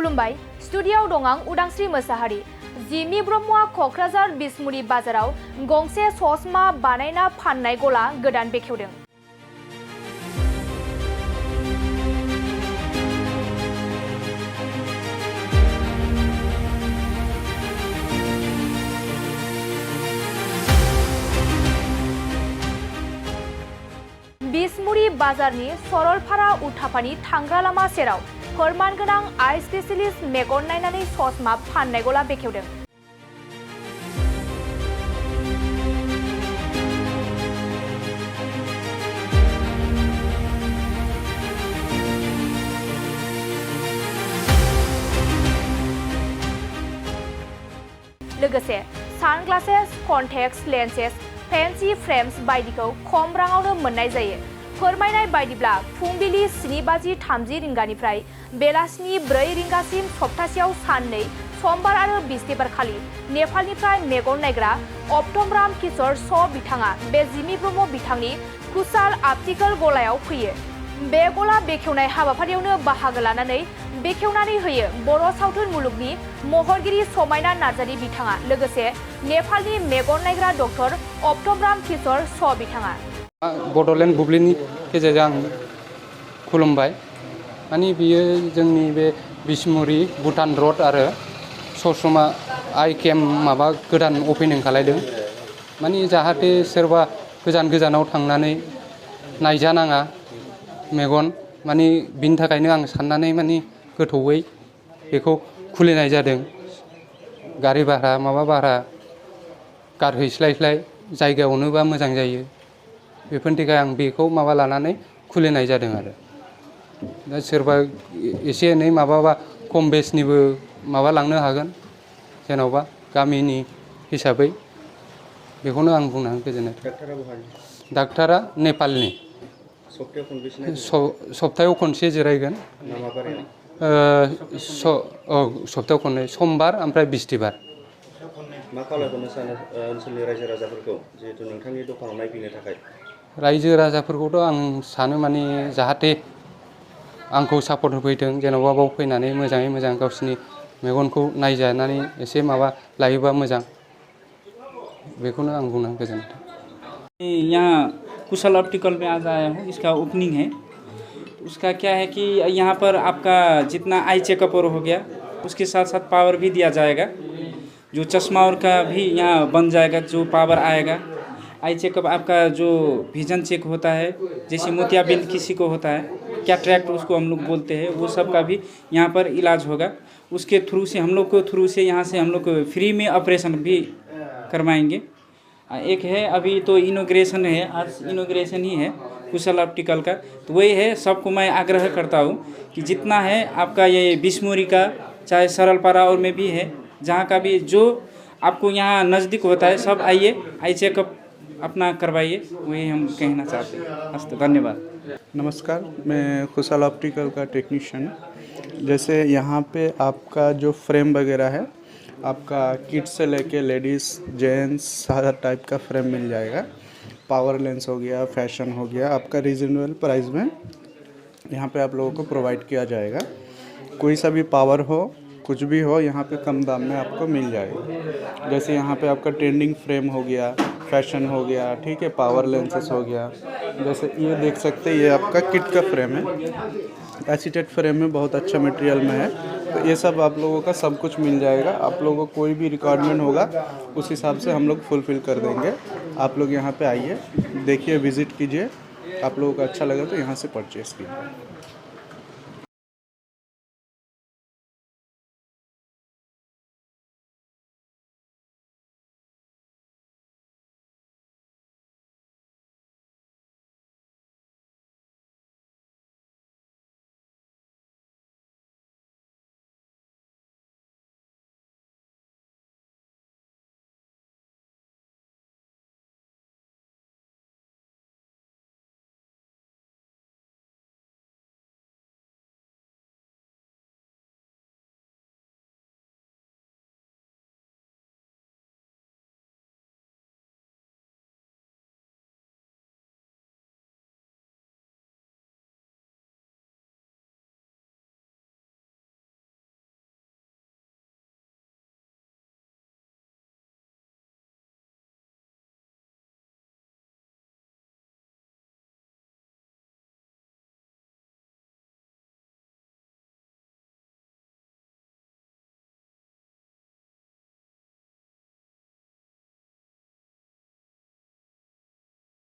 खुलुमबाय स्टुडियोआव दं आं उदांस्रि मोसाहारि। जिमि ब्रह्मआ क'क्राझार बिसमुरि बाजाराव गंसे ससमा बानायना फाननाय गला गोदान बेखेवदों। बिसमुरि बाजारनि सरलपारा उल्थापानि थांग्रा लामा सेराव फोरमान गोनां आइ स्पेशलिस्ट मेगन नायनानै ससमा फाननाय गला बेखेवदों। लोगोसे सानग्लासेस, कन्टेक्ट लेन्सेस, फेन्सि फ्रेम्स बायदिखौ खम राङावनो मोननाय जायो। फोरमायनाय बायदिब्ला फुंबिलि 7:30 रिंगानिफ्राय बेलासिनि 4 रिंगासिम सप्तासेयाव साननै समबार आरो बिस्तिबार खालि नेपालनिफ्राय मेगन नायग्रा अप्टमराम किशोर श' बिथाङा बे जिमि ब्रह्म बिथांनि कुशाल आप्टिकेल गलायाव फैयो। बे गला बेखेवनाय हाबाफारियावनो बाहागो लानानै बेखेवनानै होयो बर' सावथुन मुलुगनि महरगिरि समायना नार्जारी बिथाङा लोगोसे नेपालनि मेगन नायग्रा डक्टर अप्टमराम किशोर श' बिथाङा। बड'लेण्ड बुब्लिनि गेजेरजों आं खुलुमबाय। माने बियो जोंनि बे बिसमुरि भुटान रड आरो ससमा आइ केम माबा गोदान अपेनिं खालायदों। माने जाहाथे सोरबा गोजानाव थांनानै नायजानाङा मेगन, माने बिनि थाखायनो आं साननानै माने गोथौयै बेखौ खुलिनाय जादों। गारि भारा माबा भारा गारहैस्लायस्लाय जायगायावनो बा मोजां जायो। बेफोरनि थाखाय आं बेखौ माबा लानानै खुलिनाय जादों आरो दा सोरबा एसे एनै माबाबा खम बेसनिबो माबा लांनो हागोन जेन'बा गामिनि हिसाबै। बेखौनो आं बुंनानै गोजोननाय थाबाय। डाक्टारा नेपालनि। सप्तायाव खनसे जिरायगोन। सप्तायाव खननै समबार ओमफ्राय बिस्तिबार। मा खावलायहरनो सानो ओनसोलनि रायजो राजाफोरखौ जिहेतु नोंथांनि दखानाव नायफैनो थाखाय? रायजो राजाफोरखौथ' आं सानो माने जाहाथे आंखौ सापर्ट होफैथों, जेन'बा बाव फैनानै मोजाङै मोजां गावसिनि मेगनखौ नायजानानै एसे माबा लायोबा मोजां। बेखौनो आं बुंनानै गोजोननाय थाबाय। यहाँ कुशल ऑप्टिकल में आज आया हूँ, इसका ओपनिंग है। उसका क्या है कि यहाँ पर आपका जितना आई चेकअप और हो गया उसके साथ साथ पावर भी दिया जाएगा। जो चश्मा और का भी यहाँ बन जाएगा, जो पावर आएगा। आई चेकअप आपका जो विजन चेक होता है, जैसे मोतियाबिंद किसी को होता है, कैटरैक्ट उसको हम लोग बोलते हैं, वो सब का भी यहाँ पर इलाज होगा। उसके थ्रू से हम लोग को फ्री में ऑपरेशन भी करवाएंगे। एक है अभी तो इनॉग्रेशन है, आज इनॉग्रेशन ही है कुशल ऑप्टिकल का। तो वही है, सबको मैं आग्रह करता हूँ कि जितना है आपका ये बिसमुरी का चाहे सरलपारा और में भी है, जहाँ का भी जो आपको यहाँ नज़दीक होता है सब आइए, आई चेकअप अपना करवाइए। वही हम कहना चाहते हैं। धन्यवाद। नमस्कार, मैं कुशल ऑप्टिकल का टेक्नीशियन। जैसे यहाँ पे आपका जो फ्रेम वगैरह है, आपका किड्स से लेके लेडीज़ जेंट्स सारा टाइप का फ्रेम मिल जाएगा। पावर लेंस हो गया, फैशन हो गया, आपका रीजनेबल प्राइस में यहाँ पे आप लोगों को प्रोवाइड किया जाएगा। कोई सा भी पावर हो, कुछ भी हो, यहाँ पे कम दाम में आपको मिल जाएगा। जैसे यहाँ पे आपका ट्रेंडिंग फ्रेम हो गया, फैशन हो गया, ठीक है, पावर लेंसेस हो गया। जैसे ये देख सकते हैं, ये आपका किट का फ्रेम है, एसीटेट फ्रेम में बहुत अच्छा मटेरियल में है। तो ये सब आप लोगों का सब कुछ मिल जाएगा। आप लोगों को कोई भी रिक्वायरमेंट होगा उस हिसाब से हम लोग फुलफ़िल कर देंगे। आप लोग यहाँ पे आइए, देखिए, विज़िट कीजिए। आप लोगों को अच्छा लगा तो यहाँ से परचेज़ कीजिए।